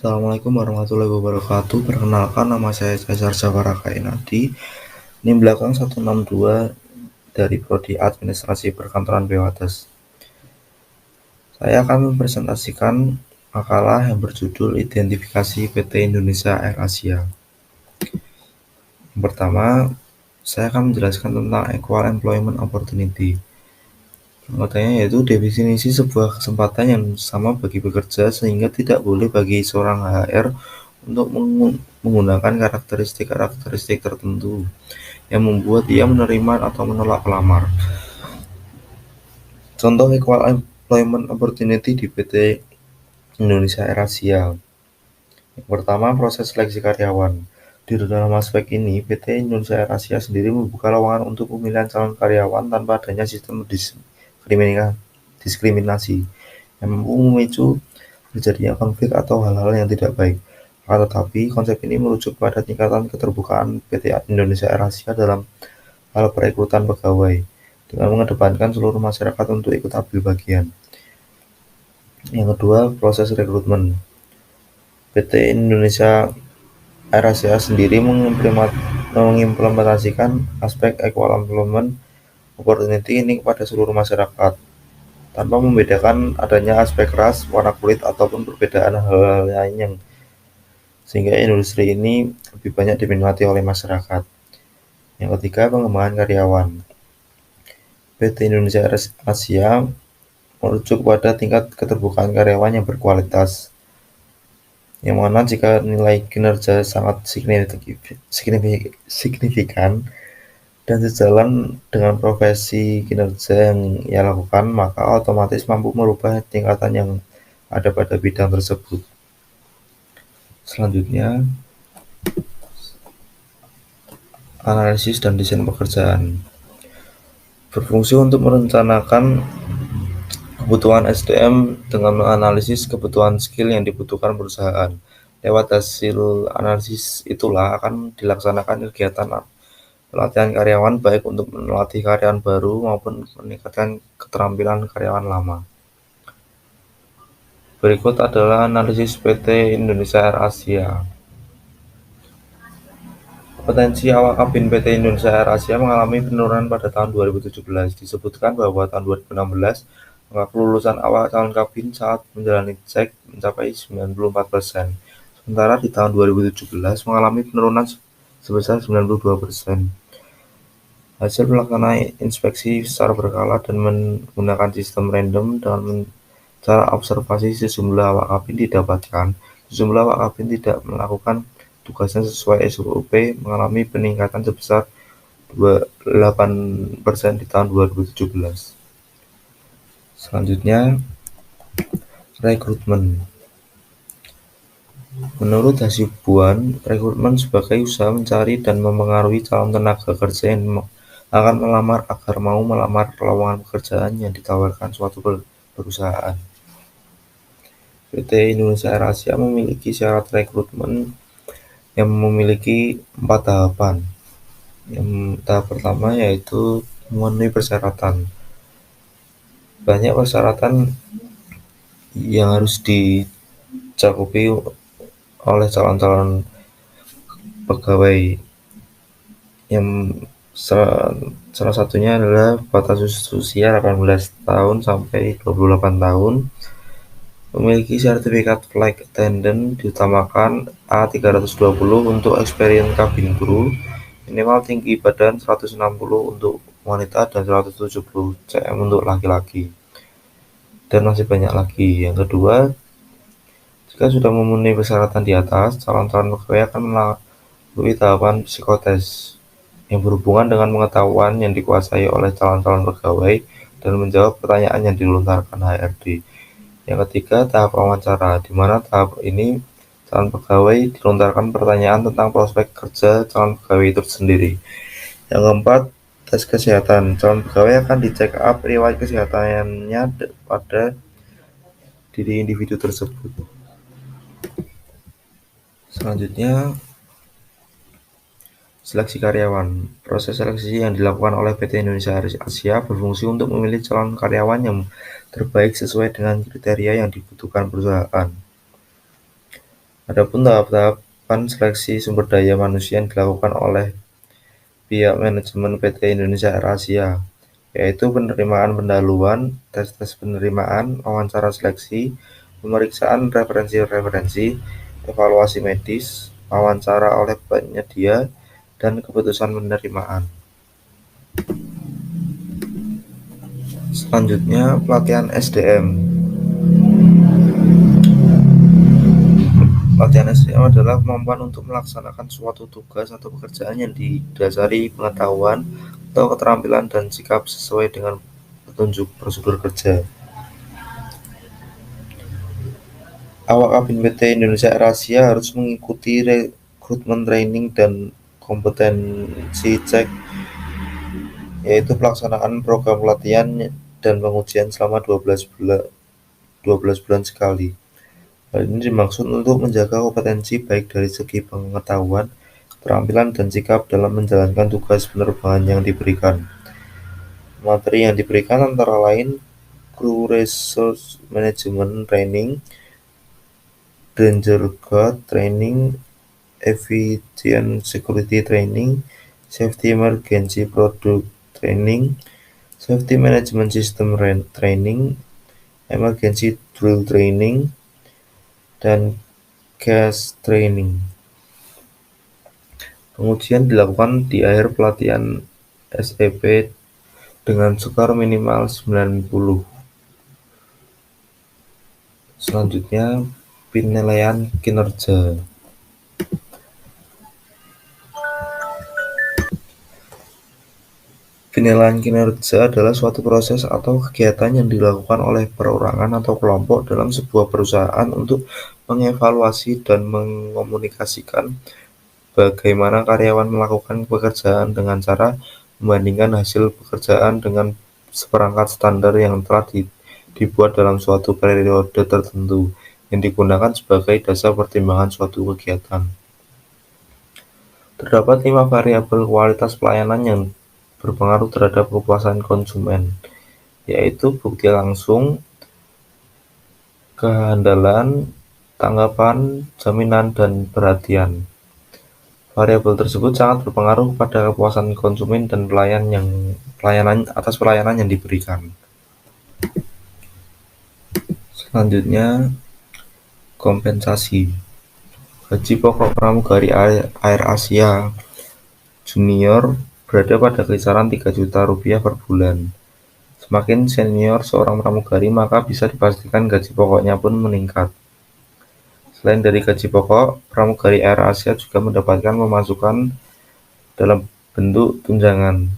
Assalamualaikum warahmatullahi wabarakatuh. Perkenalkan, nama saya Caesar Jawara Kainadi, NIM belakang 162 dari Prodi Administrasi Perkantoran Bewates. Saya akan mempresentasikan makalah yang berjudul Identifikasi PT Indonesia Air Asia. Yang pertama, saya akan menjelaskan tentang Equal Employment Opportunity. Pengertiannya yaitu definisi sebuah kesempatan yang sama bagi pekerja sehingga tidak boleh bagi seorang HR untuk menggunakan karakteristik-karakteristik tertentu yang membuat ia menerima atau menolak pelamar. Contoh Equal Employment Opportunity di PT Indonesia Air Asia. Yang pertama, proses seleksi karyawan. Di dalam aspek ini, PT Indonesia Air Asia sendiri membuka lowongan untuk pemilihan calon karyawan tanpa adanya sistem diskriminasi yang mampu memicu terjadinya konflik atau hal-hal yang tidak baik. Akan tetapi, konsep ini merujuk pada tingkatan keterbukaan PT Indonesia Air Asia dalam hal perekrutan pegawai, dengan mengedepankan seluruh masyarakat untuk ikut ambil bagian. Yang kedua, proses rekrutmen. PT Indonesia Air Asia sendiri mengimplementasikan aspek Equal Employment Opportunity ini kepada seluruh masyarakat, tanpa membedakan adanya aspek ras, warna kulit, ataupun perbedaan hal-hal lain yang sehingga industri ini lebih banyak diminati oleh masyarakat. Yang ketiga, pengembangan karyawan. PT Indonesia Air Asia merujuk pada tingkat keterbukaan karyawan yang berkualitas, yang mana jika nilai kinerja sangat signifikan dan sejalan dengan profesi kinerja yang ia lakukan, maka otomatis mampu merubah tingkatan yang ada pada bidang tersebut. Selanjutnya, analisis dan desain pekerjaan. Berfungsi untuk merencanakan kebutuhan SDM dengan menganalisis kebutuhan skill yang dibutuhkan perusahaan. Lewat hasil analisis itulah akan dilaksanakan kegiatan pelatihan karyawan, baik untuk melatih karyawan baru maupun meningkatkan keterampilan karyawan lama. Berikut adalah analisis PT Indonesia Air Asia. Kompetensi awak kabin PT Indonesia Air Asia mengalami penurunan pada tahun 2017. Disebutkan bahwa tahun 2016, angka kelulusan awak calon kabin saat menjalani cek mencapai 94%. Sementara di tahun 2017 mengalami penurunan sebesar 92%. Hasil pelaksanaan inspeksi secara berkala dan menggunakan sistem random dengan cara observasi sejumlah awak kabin didapatkan, sejumlah awak kabin tidak melakukan tugasnya sesuai SOP mengalami peningkatan sebesar 28% di tahun 2017. Selanjutnya, rekrutmen. Menurut Hasibuan, rekrutmen sebagai usaha mencari dan memengaruhi calon tenaga kerja yang akan melamar agar mau melamar lowongan pekerjaan yang ditawarkan suatu perusahaan. PT Indonesia Air Asia memiliki syarat rekrutmen yang memiliki 4 tahapan. Tahap pertama yaitu memenuhi persyaratan. Banyak persyaratan yang harus dicakupi oleh calon-calon pegawai, yang salah satunya adalah batas usia 18 tahun sampai 28 tahun, memiliki sertifikat flight attendant diutamakan A320 untuk experience cabin crew, minimal tinggi badan 160 untuk wanita dan 170 cm untuk laki-laki, dan masih banyak lagi. Yang kedua, jika sudah memenuhi persyaratan di atas, calon-calon pegawai akan melalui tahapan psikotes yang berhubungan dengan pengetahuan yang dikuasai oleh calon-calon pegawai dan menjawab pertanyaan yang dilontarkan HRD. Yang ketiga, tahap wawancara, di mana tahap ini calon pegawai dilontarkan pertanyaan tentang prospek kerja calon pegawai itu sendiri. Yang keempat, tes kesehatan. Calon pegawai akan dicek up riwayat kesehatannya pada diri individu tersebut. Selanjutnya, seleksi karyawan. Proses seleksi yang dilakukan oleh PT Indonesia Air Asia berfungsi untuk memilih calon karyawan yang terbaik sesuai dengan kriteria yang dibutuhkan perusahaan. Adapun tahap-tahapan seleksi sumber daya manusia yang dilakukan oleh pihak manajemen PT Indonesia Air Asia, yaitu penerimaan pendahuluan, tes-tes penerimaan, wawancara seleksi, pemeriksaan referensi-referensi, evaluasi medis, wawancara oleh penyedia, dan keputusan penerimaan. Selanjutnya, pelatihan SDM. Pelatihan SDM adalah kemampuan untuk melaksanakan suatu tugas atau pekerjaan yang didasari pengetahuan atau keterampilan dan sikap sesuai dengan petunjuk prosedur kerja. Awak kabin PT Indonesia Air Asia harus mengikuti rekrutmen training dan kompetensi cek, yaitu pelaksanaan program pelatihan dan pengujian selama 12 bulan sekali. Hal ini dimaksud untuk menjaga kompetensi baik dari segi pengetahuan, keterampilan, dan sikap dalam menjalankan tugas penerbangan yang diberikan. Materi yang diberikan antara lain Crew Resource Management Training, Danger Guard Training, Aviation Security Training, Safety Emergency Product Training, Safety Management System Training, Emergency Drill Training, dan Gas Training. Pengujian dilakukan di akhir pelatihan SEP dengan skor minimal 90. Selanjutnya, penilaian kinerja. Penilaian kinerja adalah suatu proses atau kegiatan yang dilakukan oleh perorangan atau kelompok dalam sebuah perusahaan untuk mengevaluasi dan mengomunikasikan bagaimana karyawan melakukan pekerjaan dengan cara membandingkan hasil pekerjaan dengan seperangkat standar yang telah dibuat dalam suatu periode tertentu, yang digunakan sebagai dasar pertimbangan suatu kegiatan. Terdapat 5 variabel kualitas pelayanan yang berpengaruh terhadap kepuasan konsumen, yaitu bukti langsung, kehandalan, tanggapan, jaminan, dan perhatian. Variabel tersebut sangat berpengaruh pada kepuasan konsumen dan pelayanan yang diberikan. Selanjutnya, kompensasi. Gaji pokok pramugari Air Asia Junior berada pada kisaran 3 juta rupiah per bulan. Semakin senior seorang pramugari, maka bisa dipastikan gaji pokoknya pun meningkat. Selain dari gaji pokok, pramugari Air Asia juga mendapatkan pemasukan dalam bentuk tunjangan.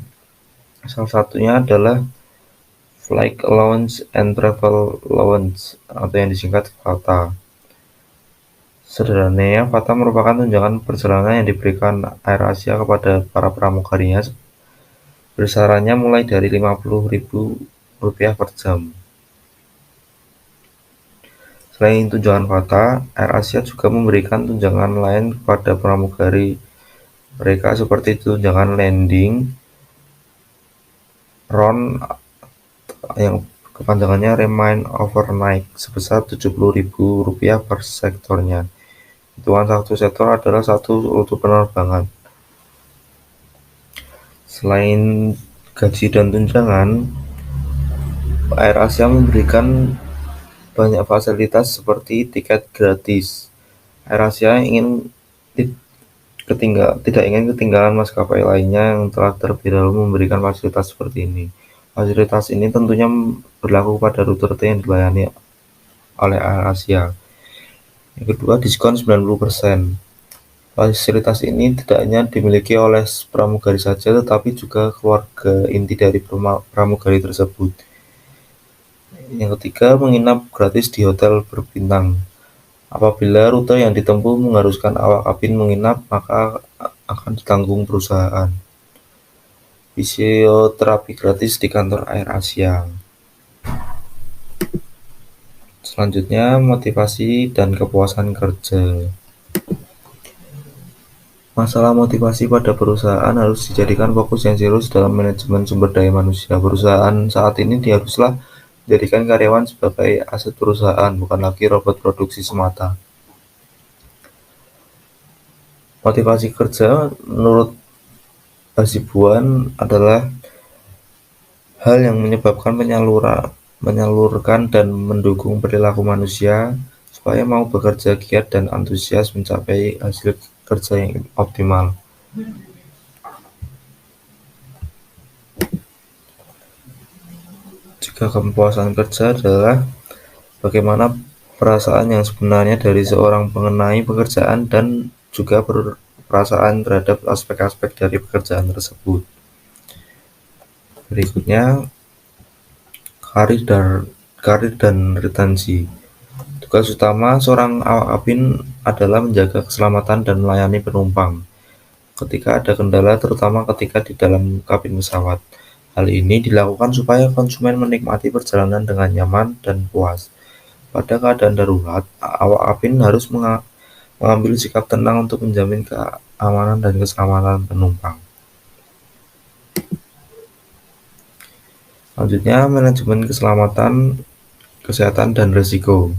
Salah satunya adalah Flight Allowance and Travel Allowance atau yang disingkat FATA. Sederhananya, FATA merupakan tunjangan perjalanan yang diberikan AirAsia kepada para pramugarinya, besarannya mulai dari Rp50.000 per jam. Selain tunjangan FATA, AirAsia juga memberikan tunjangan lain kepada pramugari mereka seperti tunjangan landing, RON yang kepanjangannya Remain Overnight sebesar Rp70.000 per sektornya. Hitungan satu sektor adalah satu rute penerbangan. Selain gaji dan tunjangan, AirAsia memberikan banyak fasilitas seperti tiket gratis. AirAsia tidak ingin ketinggalan maskapai lainnya yang telah terlebih dahulu memberikan fasilitas seperti ini. Fasilitas ini tentunya berlaku pada rute-rute yang dilayani oleh AirAsia. Yang kedua, diskon 90%. Fasilitas ini tidak hanya dimiliki oleh pramugari saja, tetapi juga keluarga inti dari pramugari tersebut. Yang ketiga, menginap gratis di hotel berbintang. Apabila rute yang ditempuh mengharuskan awak kabin menginap, maka akan ditanggung perusahaan. Fisioterapi gratis di kantor AirAsia. Selanjutnya, motivasi dan kepuasan kerja. Masalah motivasi pada perusahaan harus dijadikan fokus yang serius dalam manajemen sumber daya manusia. Perusahaan saat ini haruslah menjadikan karyawan sebagai aset perusahaan, bukan lagi robot produksi semata. Motivasi kerja menurut Hasibuan adalah hal yang menyebabkan menyalurkan dan mendukung perilaku manusia supaya mau bekerja giat dan antusias mencapai hasil kerja yang optimal. Jika kepuasan kerja adalah bagaimana perasaan yang sebenarnya dari seorang mengenai pekerjaan dan juga perasaan terhadap aspek-aspek dari pekerjaan tersebut. Berikutnya, karir dan retensi. Tugas utama seorang awak kabin adalah menjaga keselamatan dan melayani penumpang ketika ada kendala, terutama ketika di dalam kabin pesawat. Hal ini dilakukan supaya konsumen menikmati perjalanan dengan nyaman dan puas. Pada keadaan darurat, awak kabin harus mengambil sikap tenang untuk menjamin keamanan dan keselamatan penumpang. Selanjutnya, manajemen keselamatan, kesehatan, dan risiko.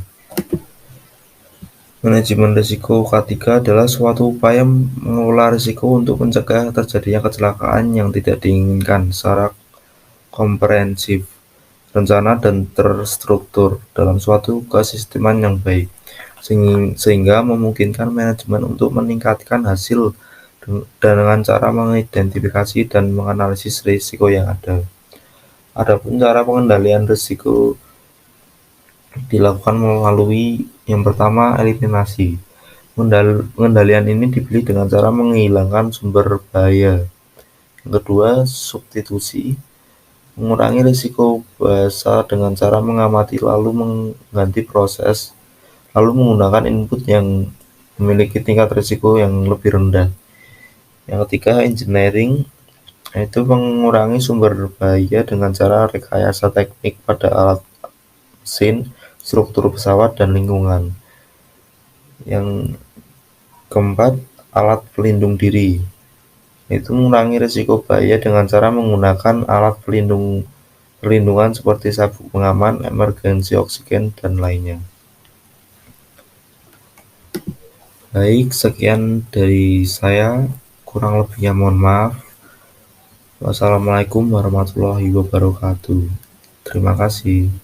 Manajemen risiko K3 adalah suatu upaya mengelola risiko untuk mencegah terjadinya kecelakaan yang tidak diinginkan secara komprehensif, rencana, dan terstruktur dalam suatu kesisteman yang baik, sehingga memungkinkan manajemen untuk meningkatkan hasil dengan cara mengidentifikasi dan menganalisis risiko yang ada. Adapun cara pengendalian risiko dilakukan melalui yang pertama, eliminasi. Pengendalian ini dipilih dengan cara menghilangkan sumber bahaya. Yang kedua, substitusi. Mengurangi risiko bahasa dengan cara mengamati lalu mengganti proses, lalu menggunakan input yang memiliki tingkat risiko yang lebih rendah. Yang ketiga, engineering, yaitu mengurangi sumber bahaya dengan cara rekayasa teknik pada alat mesin, struktur pesawat, dan lingkungan. Yang keempat, alat pelindung diri, yaitu mengurangi risiko bahaya dengan cara menggunakan alat perlindungan seperti sabuk pengaman, emergency oksigen, dan lainnya. Baik, sekian dari saya. Kurang lebihnya mohon maaf. Wassalamualaikum warahmatullahi wabarakatuh. Terima kasih.